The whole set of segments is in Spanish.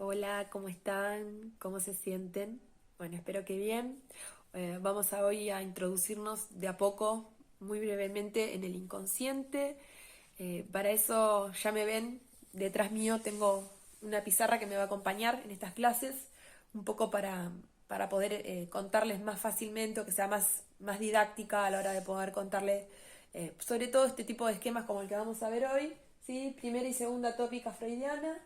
Hola, ¿cómo están? ¿Cómo se sienten? Bueno, espero que bien. Vamos a hoy a introducirnos de a poco, muy brevemente, en el inconsciente. Para eso ya me ven, detrás mío tengo una pizarra que me va a acompañar en estas clases, un poco para poder contarles más fácilmente o que sea más didáctica a la hora de poder contarles sobre todo este tipo de esquemas como el que vamos a ver hoy, ¿sí? Primera y segunda tópica freudiana.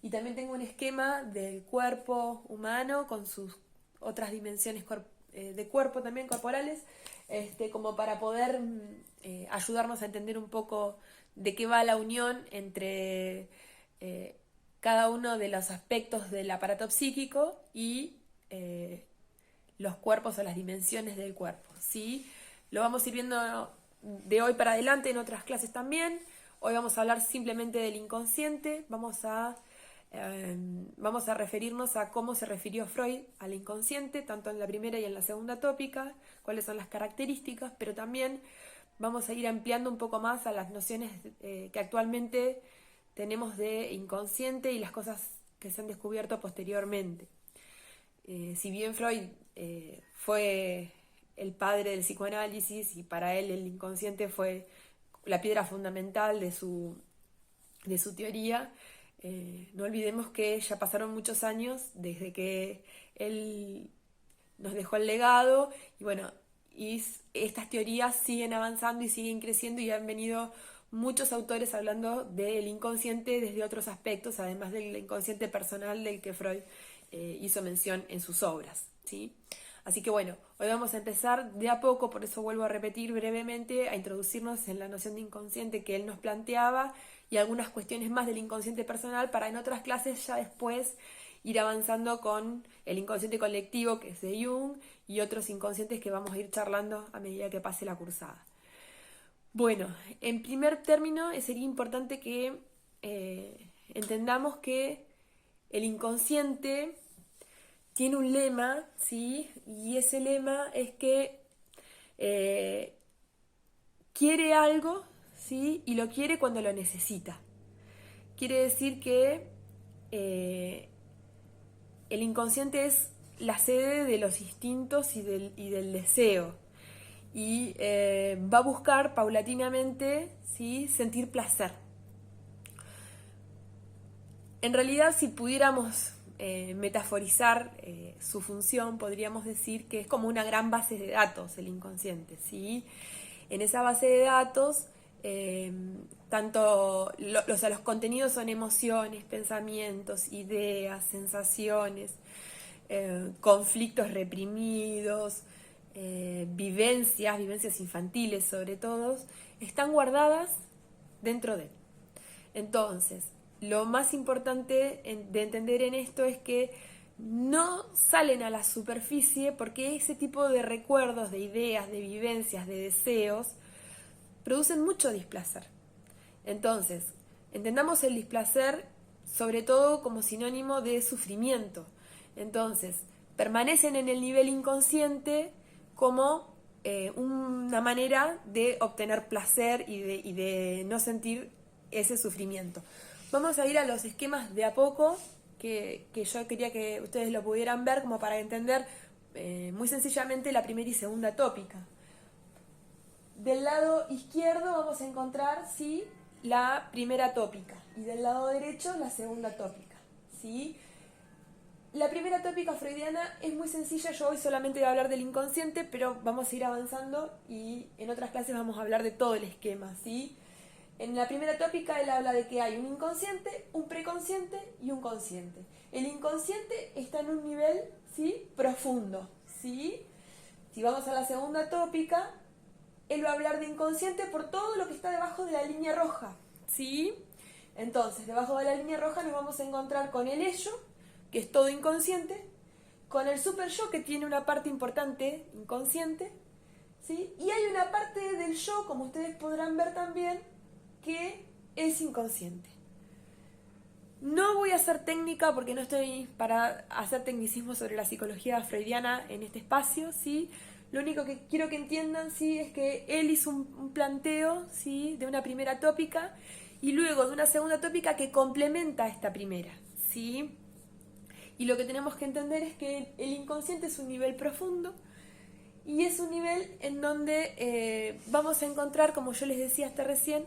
Y también tengo un esquema del cuerpo humano con sus otras dimensiones de cuerpo también corporales, como para poder ayudarnos a entender un poco de qué va la unión entre cada uno de los aspectos del aparato psíquico y los cuerpos o las dimensiones del cuerpo, ¿sí? Lo vamos a ir viendo de hoy para adelante en otras clases también. Hoy vamos a hablar simplemente del inconsciente, vamos a referirnos a cómo se refirió Freud al inconsciente, tanto en la primera y en la segunda tópica, cuáles son las características, pero también vamos a ir ampliando un poco más a las nociones que actualmente tenemos de inconsciente y las cosas que se han descubierto posteriormente. Si bien Freud fue el padre del psicoanálisis y para él el inconsciente fue la piedra fundamental de su teoría, no olvidemos que ya pasaron muchos años desde que él nos dejó el legado y bueno, y estas teorías siguen avanzando y siguen creciendo y han venido muchos autores hablando del inconsciente desde otros aspectos, además del inconsciente personal del que Freud hizo mención en sus obras, ¿sí? Así que bueno, hoy vamos a empezar de a poco, por eso vuelvo a repetir brevemente, a introducirnos en la noción de inconsciente que él nos planteaba y algunas cuestiones más del inconsciente personal para en otras clases ya después ir avanzando con el inconsciente colectivo que es de Jung y otros inconscientes que vamos a ir charlando a medida que pase la cursada. Bueno, en primer término sería importante que entendamos que el inconsciente tiene un lema, ¿sí? Y ese lema es que eh, quiere algo, ¿sí? Y lo quiere cuando lo necesita. Quiere decir que eh, el inconsciente es la sede de los instintos y del deseo. Y va a buscar paulatinamente, ¿sí? Sentir placer. En realidad, si pudiéramos metaforizar su función, podríamos decir que es como una gran base de datos el inconsciente, ¿sí? En esa base de datos, eh, o sea, los contenidos son emociones, pensamientos, ideas, sensaciones, conflictos reprimidos, vivencias infantiles sobre todo, están guardadas dentro de él. Entonces, lo más importante de entender en esto es que no salen a la superficie porque ese tipo de recuerdos, de ideas, de vivencias, de deseos, producen mucho displacer. Entonces, entendamos el displacer sobre todo como sinónimo de sufrimiento. Entonces, permanecen en el nivel inconsciente como una manera de obtener placer y de no sentir ese sufrimiento. Vamos a ir a los esquemas de a poco que yo quería que ustedes lo pudieran ver como para entender muy sencillamente la primera y segunda tópica. Del lado izquierdo vamos a encontrar, ¿sí?, la primera tópica y del lado derecho la segunda tópica, ¿sí? La primera tópica freudiana es muy sencilla, yo hoy solamente voy a hablar del inconsciente, pero vamos a ir avanzando y en otras clases vamos a hablar de todo el esquema, ¿sí? En la primera tópica él habla de que hay un inconsciente, un preconsciente y un consciente. El inconsciente está en un nivel, ¿sí?, profundo, ¿sí? Si vamos a la segunda tópica, él va a hablar de inconsciente por todo lo que está debajo de la línea roja, ¿sí? Entonces, debajo de la línea roja nos vamos a encontrar con el ello, que es todo inconsciente, con el super yo, que tiene una parte importante inconsciente, ¿sí? Y hay una parte del yo, como ustedes podrán ver también, que es inconsciente. No voy a hacer técnica porque no estoy para hacer tecnicismo sobre la psicología freudiana en este espacio, ¿sí? Lo único que quiero que entiendan, ¿sí?, es que él hizo un planteo, ¿sí?, de una primera tópica y luego de una segunda tópica que complementa esta primera, ¿sí? Y lo que tenemos que entender es que el inconsciente es un nivel profundo y es un nivel en donde vamos a encontrar, como yo les decía hasta recién,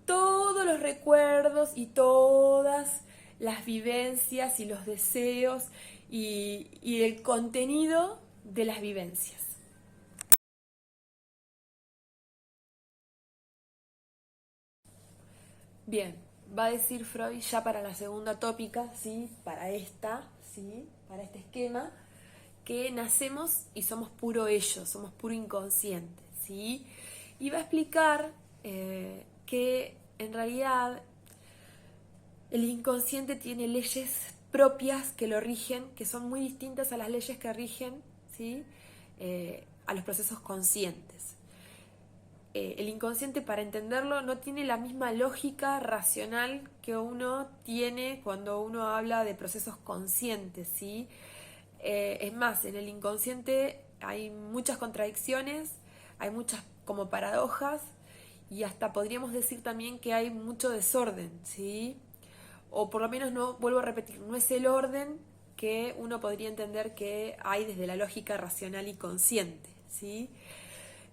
todos los recuerdos y todas las vivencias y los deseos y el contenido de las vivencias. Bien, va a decir Freud ya para la segunda tópica, ¿sí? Para esta, ¿sí? Para este esquema, que nacemos y somos puro ello, somos puro inconsciente, ¿sí? Y va a explicar que en realidad el inconsciente tiene leyes propias que lo rigen, que son muy distintas a las leyes que rigen, ¿sí? A los procesos conscientes. El inconsciente, para entenderlo, no tiene la misma lógica racional que uno tiene cuando uno habla de procesos conscientes, ¿sí? Es más, en el inconsciente hay muchas contradicciones, hay muchas como paradojas y hasta podríamos decir también que hay mucho desorden, ¿sí? O por lo menos no, vuelvo a repetir, no es el orden que uno podría entender que hay desde la lógica racional y consciente, ¿sí?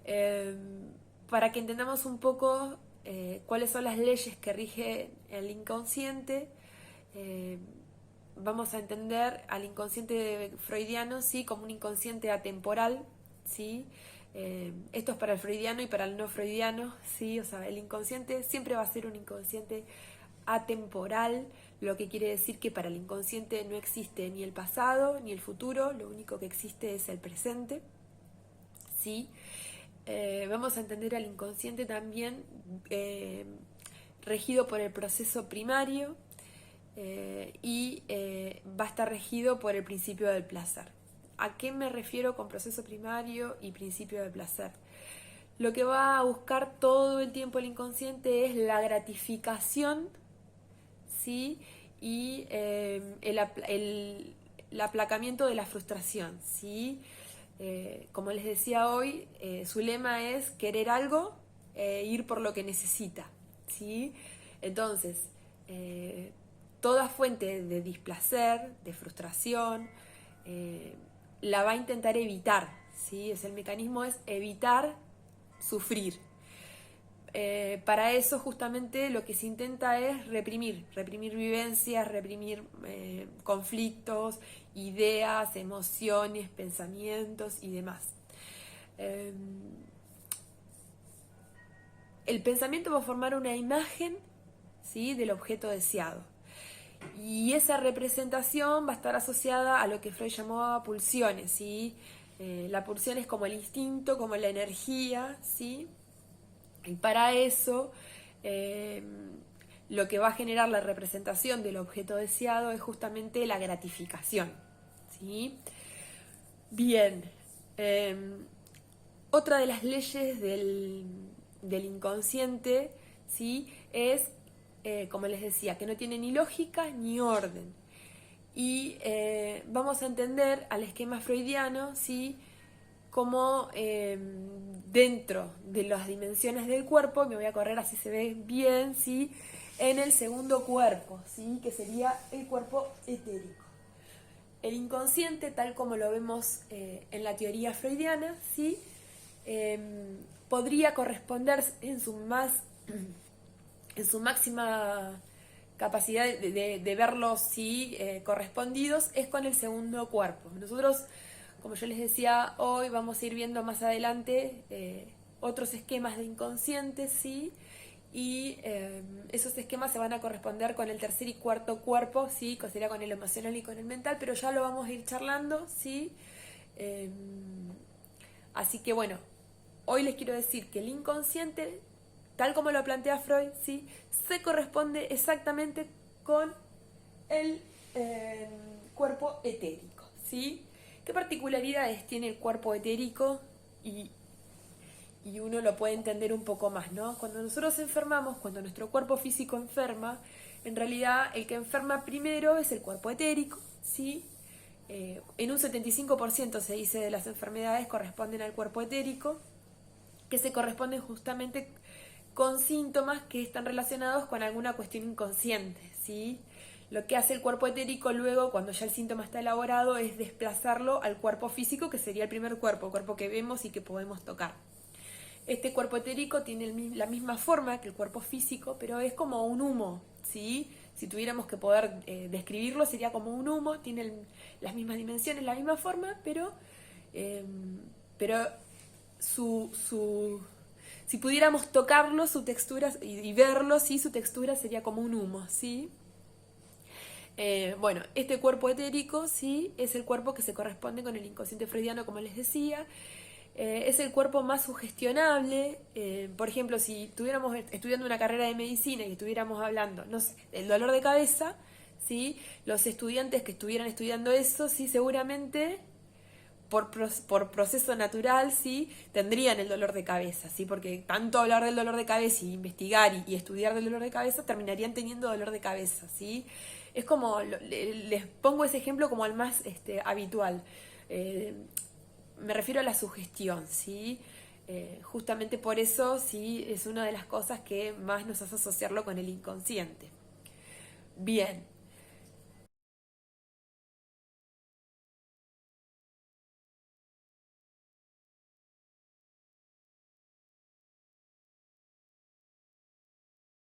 Eh, para que entendamos un poco cuáles son las leyes que rigen el inconsciente, eh, vamos a entender al inconsciente freudiano, ¿sí? Como un inconsciente atemporal, ¿sí? Esto es para el freudiano y para el no freudiano, ¿sí? O sea, el inconsciente siempre va a ser un inconsciente atemporal, lo que quiere decir que para el inconsciente no existe ni el pasado ni el futuro, lo único que existe es el presente, ¿sí? Vamos a entender al inconsciente también regido por el proceso primario y va a estar regido por el principio del placer. ¿A qué me refiero con proceso primario y principio del placer? Lo que va a buscar todo el tiempo el inconsciente es la gratificación, ¿sí? Y el aplacamiento de la frustración, ¿sí? Como les decía hoy, su lema es querer algo e ir por lo que necesita, ¿sí? Entonces, toda fuente de displacer, de frustración, la va a intentar evitar, ¿sí? El mecanismo es evitar sufrir. Para eso justamente lo que se intenta es reprimir vivencias, reprimir conflictos, ideas, emociones, pensamientos y demás. El pensamiento va a formar una imagen, ¿sí? Del objeto deseado. Y esa representación va a estar asociada a lo que Freud llamaba pulsiones, ¿sí? La pulsión es como el instinto, como la energía, ¿sí? Y para eso, lo que va a generar la representación del objeto deseado es justamente la gratificación, ¿sí? Bien, otra de las leyes del inconsciente, ¿sí? Es, como les decía, que no tiene ni lógica ni orden. Y vamos a entender al esquema freudiano, ¿sí? Como dentro de las dimensiones del cuerpo, me voy a correr así se ve bien, ¿sí? En el segundo cuerpo, ¿sí? Que sería el cuerpo etérico. El inconsciente, tal como lo vemos en la teoría freudiana, ¿sí? Podría corresponder en su máxima capacidad de verlos ¿sí? Correspondidos es con el segundo cuerpo. Nosotros, como yo les decía hoy, vamos a ir viendo más adelante otros esquemas de inconsciente, ¿sí? Y esos esquemas se van a corresponder con el tercer y cuarto cuerpo, ¿sí? Que sería con el emocional y con el mental, pero ya lo vamos a ir charlando, ¿sí? Así que bueno, hoy les quiero decir que el inconsciente, tal como lo plantea Freud, ¿sí? Se corresponde exactamente con el cuerpo etérico, ¿sí? ¿Qué particularidades tiene el cuerpo etérico? Y uno lo puede entender un poco más, ¿no? Cuando nosotros enfermamos, cuando nuestro cuerpo físico enferma, en realidad el que enferma primero es el cuerpo etérico, ¿sí? En un 75% se dice de las enfermedades corresponden al cuerpo etérico, que se corresponden justamente con síntomas que están relacionados con alguna cuestión inconsciente, ¿sí? Lo que hace el cuerpo etérico luego, cuando ya el síntoma está elaborado, es desplazarlo al cuerpo físico, que sería el primer cuerpo, el cuerpo que vemos y que podemos tocar. Este cuerpo etérico tiene la misma forma que el cuerpo físico, pero es como un humo, ¿sí? Si tuviéramos que poder describirlo, sería como un humo, tiene las mismas dimensiones, la misma forma, pero si pudiéramos tocarlo, su textura y verlo, ¿sí? Su textura sería como un humo, ¿sí? Bueno, este cuerpo etérico, sí, es el cuerpo que se corresponde con el inconsciente freudiano, como les decía. Es el cuerpo más sugestionable. Por ejemplo, si estuviéramos estudiando una carrera de medicina y estuviéramos hablando, no sé, del dolor de cabeza, ¿sí? Los estudiantes que estuvieran estudiando eso, sí, seguramente por proceso natural, sí, tendrían el dolor de cabeza, sí, porque tanto hablar del dolor de cabeza y investigar y estudiar del dolor de cabeza, terminarían teniendo dolor de cabeza, sí. Es como, les pongo ese ejemplo como el más habitual. Me refiero a la sugestión, sí. Justamente por eso, sí, es una de las cosas que más nos hace asociarlo con el inconsciente. Bien,